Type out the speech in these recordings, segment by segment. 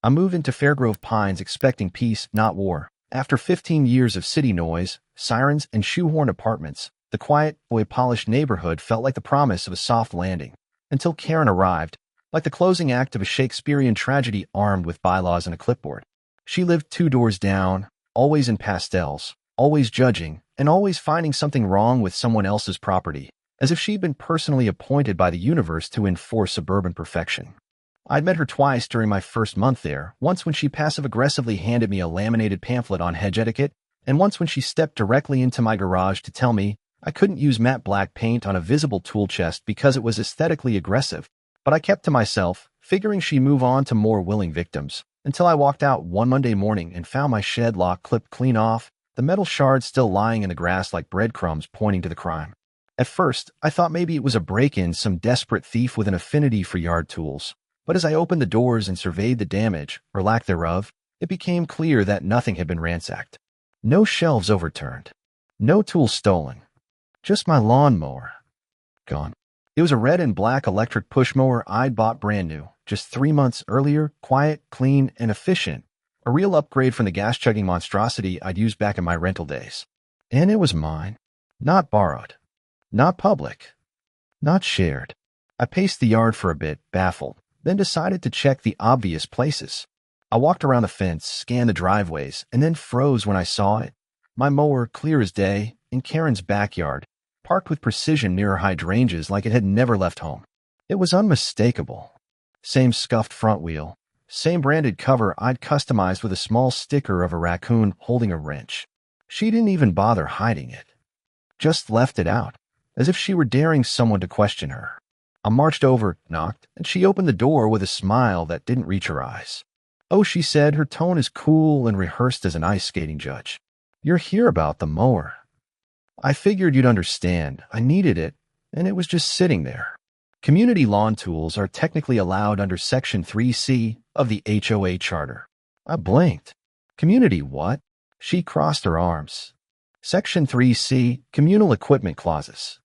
I moved into Fairgrove Pines expecting peace, not war. After 15 years of city noise, sirens, and shoehorn apartments, the quiet, polished neighborhood felt like the promise of a soft landing. Until Karen arrived, like the closing act of a Shakespearean tragedy armed with bylaws and a clipboard. She lived 2 doors down, always in pastels, always judging, and always finding something wrong with someone else's property, as if she'd been personally appointed by the universe to enforce suburban perfection. I'd met her twice during my first month there, once when she passive-aggressively handed me a laminated pamphlet on hedge etiquette, and once when she stepped directly into my garage to tell me I couldn't use matte black paint on a visible tool chest because it was aesthetically aggressive. But I kept to myself, figuring she'd move on to more willing victims, until I walked out one Monday morning and found my shed lock clipped clean off, the metal shards still lying in the grass like breadcrumbs pointing to the crime. At first, I thought maybe it was a break-in, some desperate thief with an affinity for yard tools. But as I opened the doors and surveyed the damage, or lack thereof, it became clear that nothing had been ransacked. No shelves overturned. No tools stolen. Just my lawnmower. Gone. It was a red and black electric push mower I'd bought brand new, just 3 months earlier, quiet, clean, and efficient. A real upgrade from the gas-chugging monstrosity I'd used back in my rental days. And it was mine. Not borrowed. Not public. Not shared. I paced the yard for a bit, baffled, then decided to check the obvious places. I walked around the fence, scanned the driveways, and then froze when I saw it. My mower, clear as day, in Karen's backyard, parked with precision near her hydrangeas like it had never left home. It was unmistakable. Same scuffed front wheel, same branded cover I'd customized with a small sticker of a raccoon holding a wrench. She didn't even bother hiding it. Just left it out, as if she were daring someone to question her. I marched over, knocked, and she opened the door with a smile that didn't reach her eyes. Oh, she said, her tone as cool and rehearsed as an ice skating judge. You're here about the mower. I figured you'd understand. I needed it, and it was just sitting there. Community lawn tools are technically allowed under Section 3C of the HOA Charter. I blinked. Community what? She crossed her arms. Section 3C, Communal Equipment Clauses.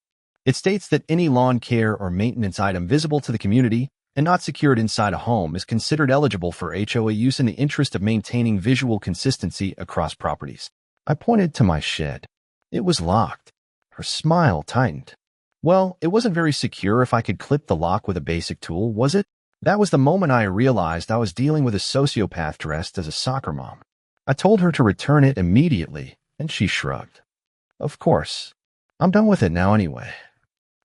It states that any lawn care or maintenance item visible to the community and not secured inside a home is considered eligible for HOA use in the interest of maintaining visual consistency across properties. I pointed to my shed. It was locked. Her smile tightened. Well, it wasn't very secure if I could clip the lock with a basic tool, was it? That was the moment I realized I was dealing with a sociopath dressed as a soccer mom. I told her to return it immediately, and she shrugged. Of course. I'm done with it now anyway.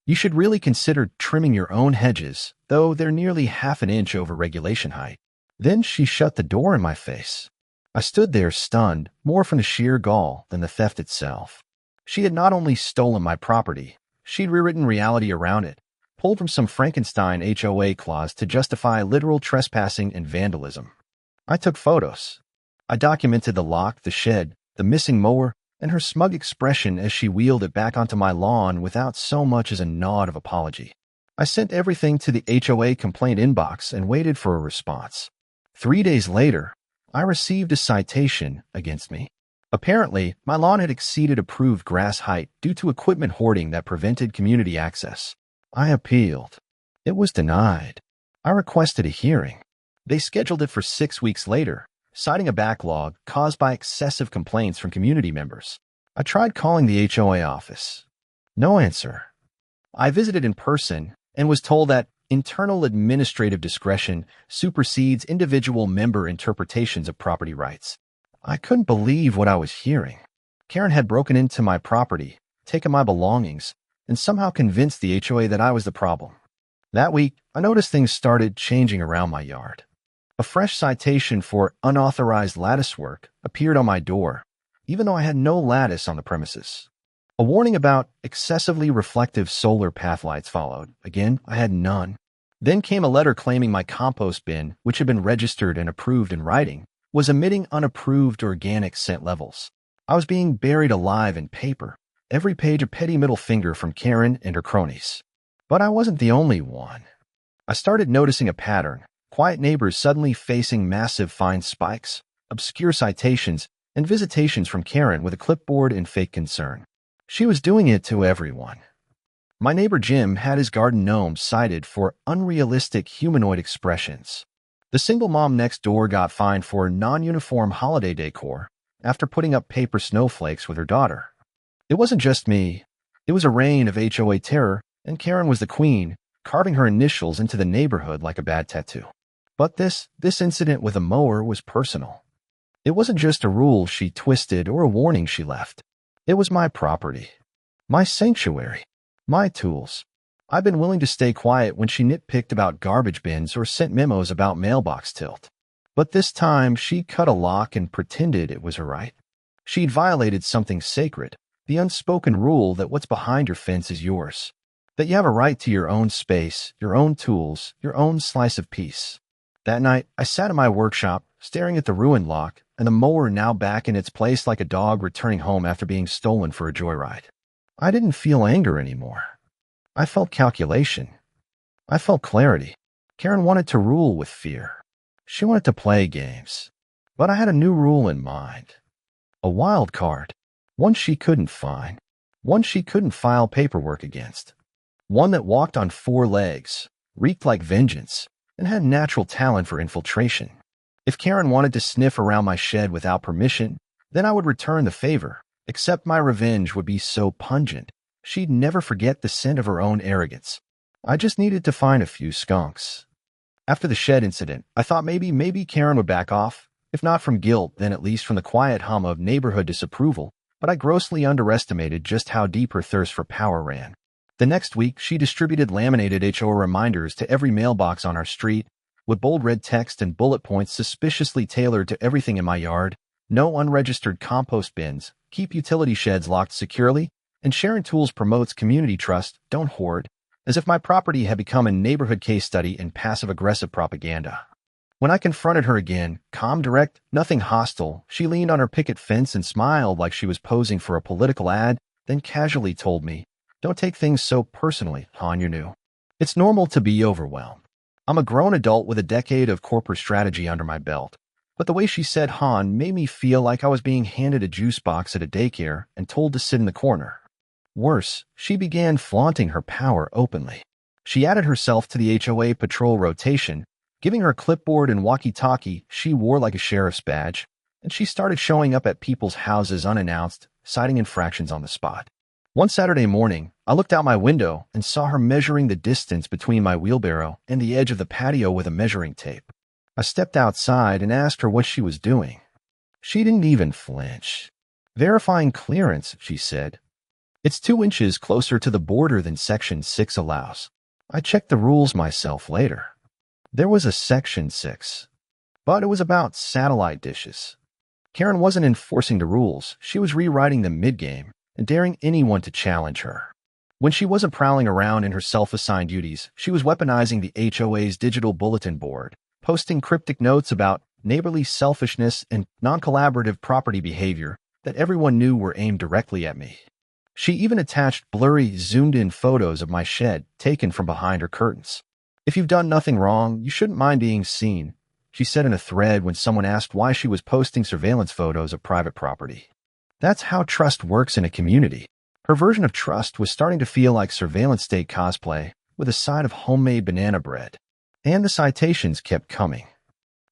You should really consider trimming your own hedges, though they're nearly half an inch over regulation height. Then she shut the door in my face. I stood there stunned, more from the sheer gall than the theft itself. She had not only stolen my property, she'd rewritten reality around it, pulled from some Frankenstein HOA clause to justify literal trespassing and vandalism. I took photos. I documented the lock, the shed, the missing mower, and her smug expression as she wheeled it back onto my lawn without so much as a nod of apology. I sent everything to the HOA complaint inbox and waited for a response. 3 days later, I received a citation against me. Apparently, my lawn had exceeded approved grass height due to equipment hoarding that prevented community access. I appealed. It was denied. I requested a hearing. They scheduled it for 6 weeks later, citing a backlog caused by excessive complaints from community members. I tried calling the HOA office. No answer. I visited in person and was told that internal administrative discretion supersedes individual member interpretations of property rights. I couldn't believe what I was hearing. Karen had broken into my property, taken my belongings, and somehow convinced the HOA that I was the problem. That week, I noticed things started changing around my yard. A fresh citation for unauthorized lattice work appeared on my door, even though I had no lattice on the premises. A warning about excessively reflective solar path lights followed. Again, I had none. Then came a letter claiming my compost bin, which had been registered and approved in writing, was emitting unapproved organic scent levels. I was being buried alive in paper, every page a petty middle finger from Karen and her cronies. But I wasn't the only one. I started noticing a pattern. Quiet neighbors suddenly facing massive fine spikes, obscure citations, and visitations from Karen with a clipboard and fake concern. She was doing it to everyone. My neighbor Jim had his garden gnome cited for unrealistic humanoid expressions. The single mom next door got fined for non-uniform holiday decor after putting up paper snowflakes with her daughter. It wasn't just me. It was a reign of HOA terror, and Karen was the queen, carving her initials into the neighborhood like a bad tattoo. But this incident with a mower was personal. It wasn't just a rule she twisted or a warning she left. It was my property, my sanctuary, my tools. I've been willing to stay quiet when she nitpicked about garbage bins or sent memos about mailbox tilt. But this time, she cut a lock and pretended it was her right. She'd violated something sacred, the unspoken rule that what's behind your fence is yours, that you have a right to your own space, your own tools, your own slice of peace. That night, I sat in my workshop, staring at the ruined lock, and the mower now back in its place like a dog returning home after being stolen for a joyride. I didn't feel anger anymore. I felt calculation. I felt clarity. Karen wanted to rule with fear. She wanted to play games. But I had a new rule in mind. A wild card. One she couldn't find. One she couldn't file paperwork against. One that walked on four legs, reeked like vengeance, and had natural talent for infiltration. If Karen wanted to sniff around my shed without permission, then I would return the favor, except my revenge would be so pungent, she'd never forget the scent of her own arrogance. I just needed to find a few skunks. After the shed incident, I thought maybe Karen would back off, if not from guilt, then at least from the quiet hum of neighborhood disapproval, but I grossly underestimated just how deep her thirst for power ran. The next week, she distributed laminated HOA reminders to every mailbox on our street, with bold red text and bullet points suspiciously tailored to everything in my yard: no unregistered compost bins, keep utility sheds locked securely, and sharing tools promotes community trust, don't hoard, as if my property had become a neighborhood case study in passive-aggressive propaganda. When I confronted her again, calm, direct, nothing hostile, she leaned on her picket fence and smiled like she was posing for a political ad, then casually told me, "Don't take things so personally, hon, you're new. It's normal to be overwhelmed. I'm a grown adult with a decade of corporate strategy under my belt." But the way she said hon made me feel like I was being handed a juice box at a daycare and told to sit in the corner. Worse, she began flaunting her power openly. She added herself to the HOA patrol rotation, giving her a clipboard and walkie-talkie she wore like a sheriff's badge, and she started showing up at people's houses unannounced, citing infractions on the spot. One Saturday morning, I looked out my window and saw her measuring the distance between my wheelbarrow and the edge of the patio with a measuring tape. I stepped outside and asked her what she was doing. She didn't even flinch. "Verifying clearance," she said. "It's 2 inches closer to the border than Section 6 allows." I checked the rules myself later. There was a Section 6, but it was about satellite dishes. Karen wasn't enforcing the rules, she was rewriting them mid-game and daring anyone to challenge her. When she wasn't prowling around in her self-assigned duties, she was weaponizing the HOA's digital bulletin board, posting cryptic notes about neighborly selfishness and non-collaborative property behavior that everyone knew were aimed directly at me. She even attached blurry, zoomed-in photos of my shed taken from behind her curtains. "If you've done nothing wrong, you shouldn't mind being seen," she said in a thread when someone asked why she was posting surveillance photos of private property. That's how trust works in a community. Her version of trust was starting to feel like surveillance state cosplay with a side of homemade banana bread. And the citations kept coming.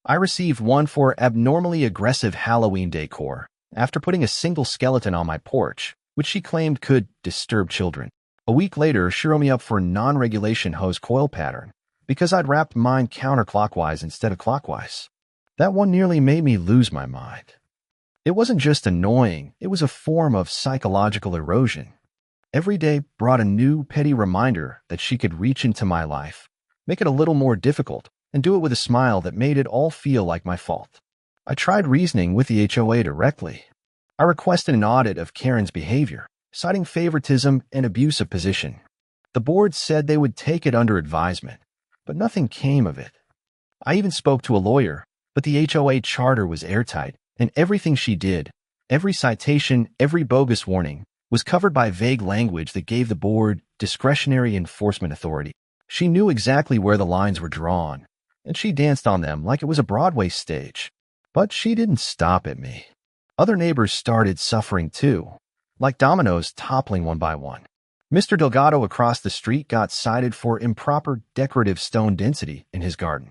I received one for abnormally aggressive Halloween decor after putting a single skeleton on my porch, which she claimed could disturb children. A week later, she wrote me up for non-regulation hose coil pattern because I'd wrapped mine counterclockwise instead of clockwise. That one nearly made me lose my mind. It wasn't just annoying, it was a form of psychological erosion. Every day brought a new petty reminder that she could reach into my life, make it a little more difficult, and do it with a smile that made it all feel like my fault. I tried reasoning with the HOA directly. I requested an audit of Karen's behavior, citing favoritism and abuse of position. The board said they would take it under advisement, but nothing came of it. I even spoke to a lawyer, but the HOA charter was airtight, and everything she did, every citation, every bogus warning, was covered by vague language that gave the board discretionary enforcement authority. She knew exactly where the lines were drawn, and she danced on them like it was a Broadway stage. But she didn't stop at me. Other neighbors started suffering too, like dominoes toppling one by one. Mr. Delgado across the street got cited for improper decorative stone density in his garden.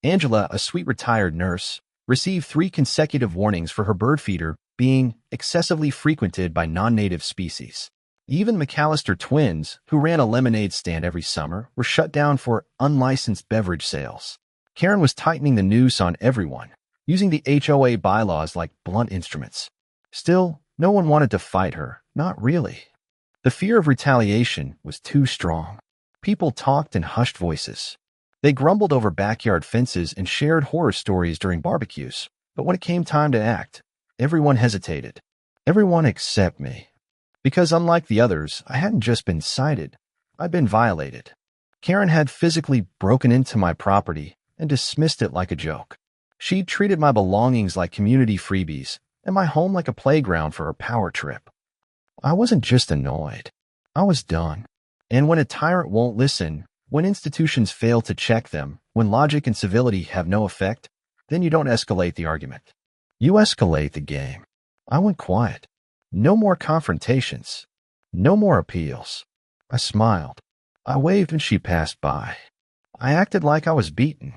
Angela, a sweet retired nurse, received 3 consecutive warnings for her bird feeder being excessively frequented by non-native species. Even McAllister twins, who ran a lemonade stand every summer, were shut down for unlicensed beverage sales. Karen was tightening the noose on everyone, using the HOA bylaws like blunt instruments. Still, no one wanted to fight her, not really. The fear of retaliation was too strong. People talked in hushed voices. They grumbled over backyard fences and shared horror stories during barbecues. But when it came time to act, everyone hesitated. Everyone except me. Because unlike the others, I hadn't just been cited. I'd been violated. Karen had physically broken into my property and dismissed it like a joke. She'd treated my belongings like community freebies and my home like a playground for her power trip. I wasn't just annoyed. I was done. And when a tyrant won't listen, when institutions fail to check them, when logic and civility have no effect, then you don't escalate the argument. You escalate the game. I went quiet. No more confrontations. No more appeals. I smiled. I waved when she passed by. I acted like I was beaten.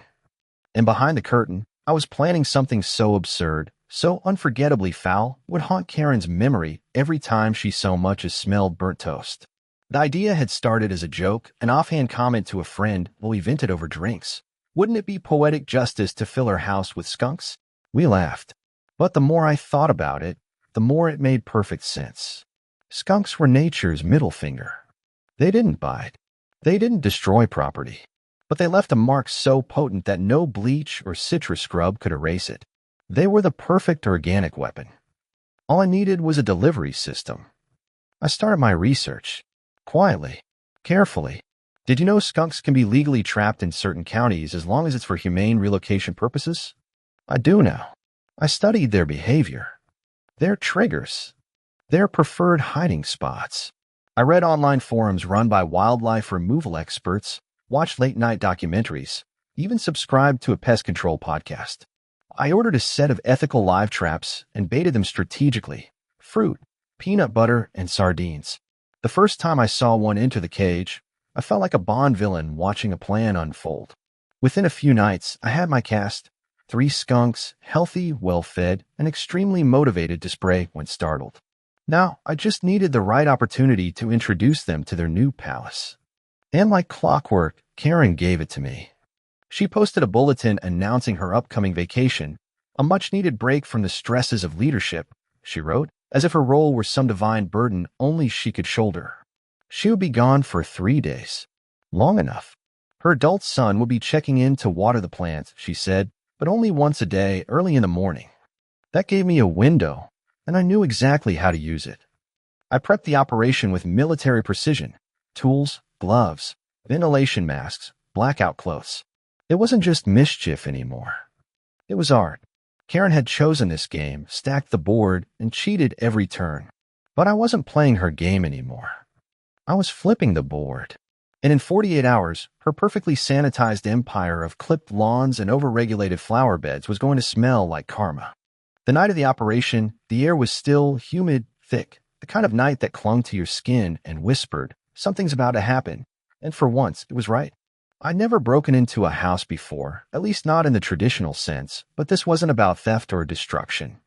And behind the curtain, I was planning something so absurd, so unforgettably foul, would haunt Karen's memory every time she so much as smelled burnt toast. The idea had started as a joke, an offhand comment to a friend while we vented over drinks. Wouldn't it be poetic justice to fill her house with skunks? We laughed. But the more I thought about it, the more it made perfect sense. Skunks were nature's middle finger. They didn't bite. They didn't destroy property. But they left a mark so potent that no bleach or citrus scrub could erase it. They were the perfect organic weapon. All I needed was a delivery system. I started my research. Quietly. Carefully. Did you know skunks can be legally trapped in certain counties as long as it's for humane relocation purposes? I do now. I studied their behavior. Their triggers. Their preferred hiding spots. I read online forums run by wildlife removal experts, watched late-night documentaries, even subscribed to a pest control podcast. I ordered a set of ethical live traps and baited them strategically. Fruit, peanut butter, and sardines. The first time I saw one enter the cage, I felt like a Bond villain watching a plan unfold. Within a few nights, I had my cast. 3 skunks, healthy, well-fed, and extremely motivated to spray when startled. Now, I just needed the right opportunity to introduce them to their new palace. And like clockwork, Karen gave it to me. She posted a bulletin announcing her upcoming vacation, a much-needed break from the stresses of leadership, she wrote, as if her role were some divine burden only she could shoulder. She would be gone for 3 days. Long enough. Her adult son would be checking in to water the plants, she said, but only once a day, early in the morning. That gave me a window, and I knew exactly how to use it. I prepped the operation with military precision, tools, gloves, ventilation masks, blackout clothes. It wasn't just mischief anymore. It was art. Karen had chosen this game, stacked the board, and cheated every turn. But I wasn't playing her game anymore. I was flipping the board. And in 48 hours, her perfectly sanitized empire of clipped lawns and overregulated flower beds was going to smell like karma. The night of the operation, the air was still, humid, thick, the kind of night that clung to your skin and whispered, something's about to happen. And for once, it was right. I'd never broken into a house before, at least not in the traditional sense, but this wasn't about theft or destruction.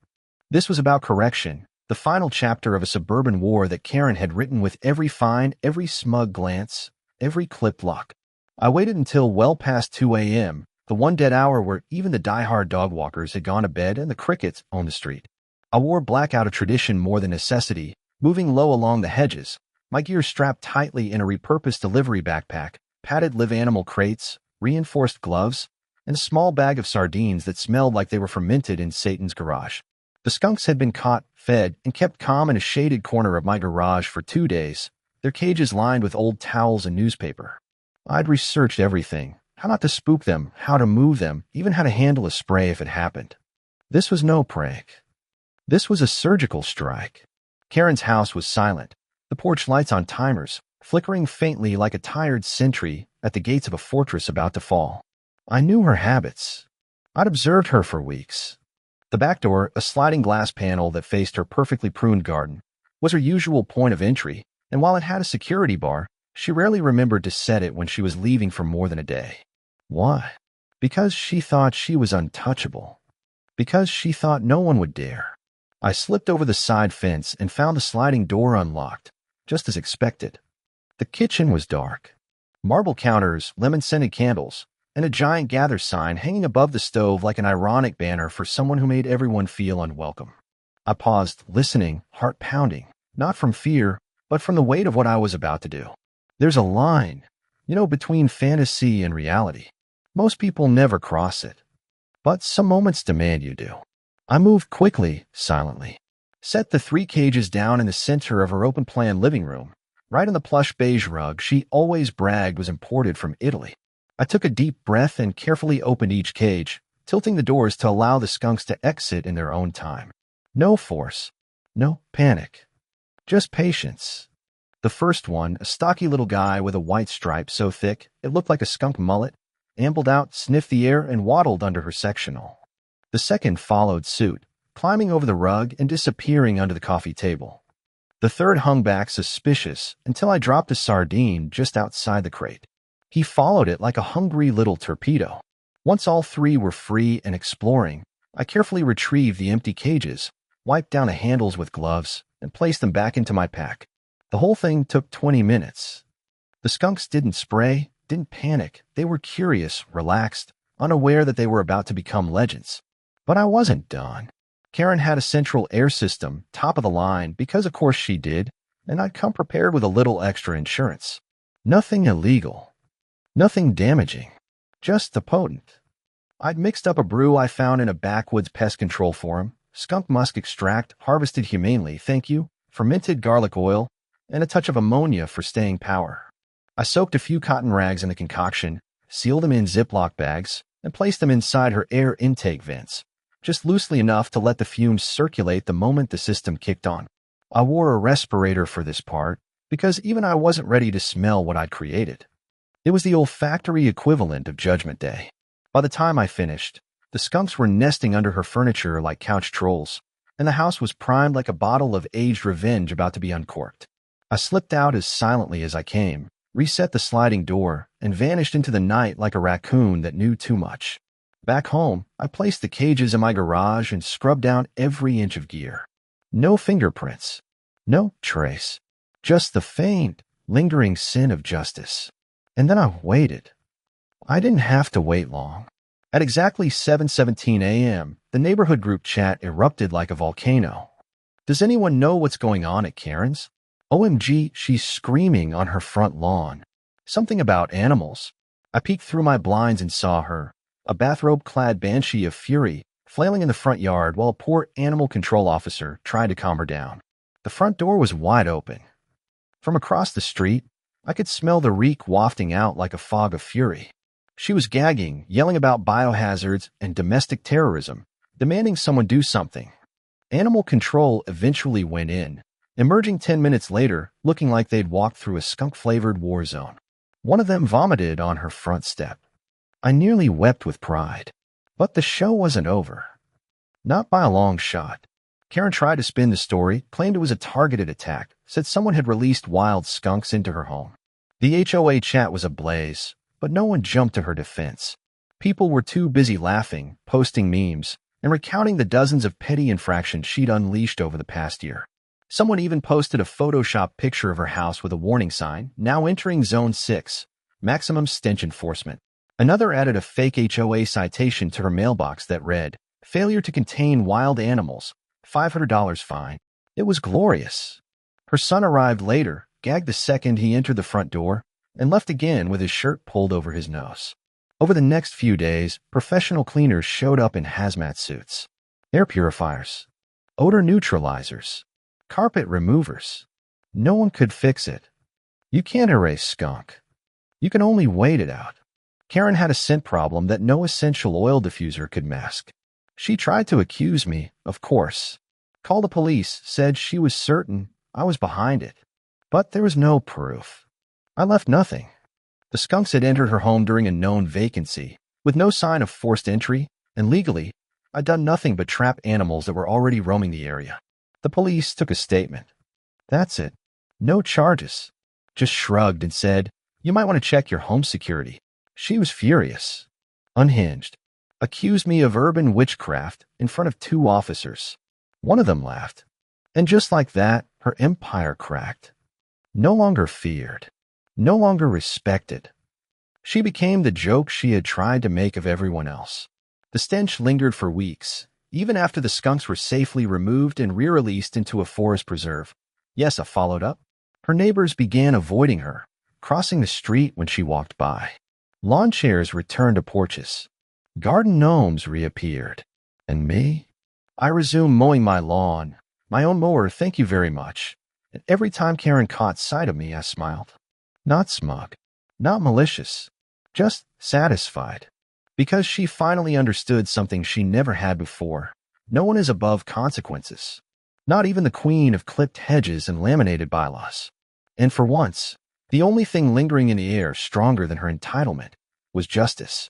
This was about correction, the final chapter of a suburban war that Karen had written with every fine, every smug glance, every clipped lock. I waited until well past 2 a.m., the one dead hour where even the die-hard dog walkers had gone to bed and the crickets on the street. I wore black out of tradition more than necessity, moving low along the hedges, my gear strapped tightly in a repurposed delivery backpack, padded live animal crates, reinforced gloves, and a small bag of sardines that smelled like they were fermented in Satan's garage. The skunks had been caught, fed, and kept calm in a shaded corner of my garage for 2 days, their cages lined with old towels and newspaper. I'd researched everything, how not to spook them, how to move them, even how to handle a spray if it happened. This was no prank. This was a surgical strike. Karen's house was silent, the porch lights on timers, flickering faintly like a tired sentry at the gates of a fortress about to fall. I knew her habits. I'd observed her for weeks. The back door, a sliding glass panel that faced her perfectly pruned garden, was her usual point of entry, and while it had a security bar, she rarely remembered to set it when she was leaving for more than a day. Why? Because she thought she was untouchable. Because she thought no one would dare. I slipped over the side fence and found the sliding door unlocked, just as expected. The kitchen was dark. Marble counters, lemon-scented candles, and a giant gather sign hanging above the stove like an ironic banner for someone who made everyone feel unwelcome. I paused, listening, heart pounding, not from fear, but from the weight of what I was about to do. There's a line, between fantasy and reality. Most people never cross it, but some moments demand you do. I moved quickly, silently. Set the 3 cages down in the center of her open-plan living room, right on the plush beige rug she always bragged was imported from Italy. I took a deep breath and carefully opened each cage, tilting the doors to allow the skunks to exit in their own time. No force, no panic, just patience. The first one, a stocky little guy with a white stripe so thick it looked like a skunk mullet, ambled out, sniffed the air, and waddled under her sectional. The second followed suit, climbing over the rug and disappearing under the coffee table. The third hung back suspicious until I dropped a sardine just outside the crate. He followed it like a hungry little torpedo. Once all 3 were free and exploring, I carefully retrieved the empty cages, wiped down the handles with gloves, and placed them back into my pack. The whole thing took 20 minutes. The skunks didn't spray, didn't panic. They were curious, relaxed, unaware that they were about to become legends. But I wasn't done. Karen had a central air system, top of the line, because of course she did, and I'd come prepared with a little extra insurance. Nothing illegal. Nothing damaging. Just the potent. I'd mixed up a brew I found in a backwoods pest control forum, skunk musk extract, harvested humanely, thank you, fermented garlic oil, and a touch of ammonia for staying power. I soaked a few cotton rags in the concoction, sealed them in Ziploc bags, and placed them inside her air intake vents, just loosely enough to let the fumes circulate the moment the system kicked on. I wore a respirator for this part, because even I wasn't ready to smell what I'd created. It was the olfactory equivalent of Judgment Day. By the time I finished, the skunks were nesting under her furniture like couch trolls, and the house was primed like a bottle of aged revenge about to be uncorked. I slipped out as silently as I came, reset the sliding door, and vanished into the night like a raccoon that knew too much. Back home, I placed the cages in my garage and scrubbed down every inch of gear. No fingerprints. No trace. Just the faint, lingering sin of justice. And then I waited. I didn't have to wait long. At exactly 7:17 a.m., the neighborhood group chat erupted like a volcano. Does anyone know what's going on at Karen's? OMG, she's screaming on her front lawn. Something about animals. I peeked through my blinds and saw her, a bathrobe-clad banshee of fury, flailing in the front yard while a poor animal control officer tried to calm her down. The front door was wide open. From across the street, I could smell the reek wafting out like a fog of fury. She was gagging, yelling about biohazards and domestic terrorism, demanding someone do something. Animal control eventually went in, emerging 10 minutes later, looking like they'd walked through a skunk-flavored war zone. One of them vomited on her front step. I nearly wept with pride. But the show wasn't over. Not by a long shot. Karen tried to spin the story, claimed it was a targeted attack, said someone had released wild skunks into her home. The HOA chat was ablaze, but no one jumped to her defense. People were too busy laughing, posting memes, and recounting the dozens of petty infractions she'd unleashed over the past year. Someone even posted a Photoshop picture of her house with a warning sign, now entering Zone 6, maximum stench enforcement. Another added a fake HOA citation to her mailbox that read, failure to contain wild animals, $500 fine. It was glorious. Her son arrived later, gagged the second he entered the front door, and left again with his shirt pulled over his nose. Over the next few days, professional cleaners showed up in hazmat suits. Air purifiers. Odor neutralizers. Carpet removers. No one could fix it. You can't erase skunk. You can only wait it out. Karen had a scent problem that no essential oil diffuser could mask. She tried to accuse me, of course. Called the police, said she was certain I was behind it. But there was no proof. I left nothing. The skunks had entered her home during a known vacancy, with no sign of forced entry, and legally, I'd done nothing but trap animals that were already roaming the area. The police took a statement. That's it. No charges. Just shrugged and said, you might want to check your home security. She was furious. unhinged, accused me of urban witchcraft in front of 2 officers. One of them laughed. And just like that, her empire cracked. No longer feared. No longer respected. She became the joke she had tried to make of everyone else. The stench lingered for weeks, even after the skunks were safely removed and re-released into a forest preserve. Yes, I followed up. Her neighbors began avoiding her, crossing the street when she walked by. Lawn chairs returned to porches. Garden gnomes reappeared. And me? I resumed mowing my lawn. My own mower, thank you very much. And every time Karen caught sight of me, I smiled. Not smug, not malicious, just satisfied. Because she finally understood something she never had before. No one is above consequences. Not even the queen of clipped hedges and laminated bylaws. And for once, the only thing lingering in the air stronger than her entitlement was justice.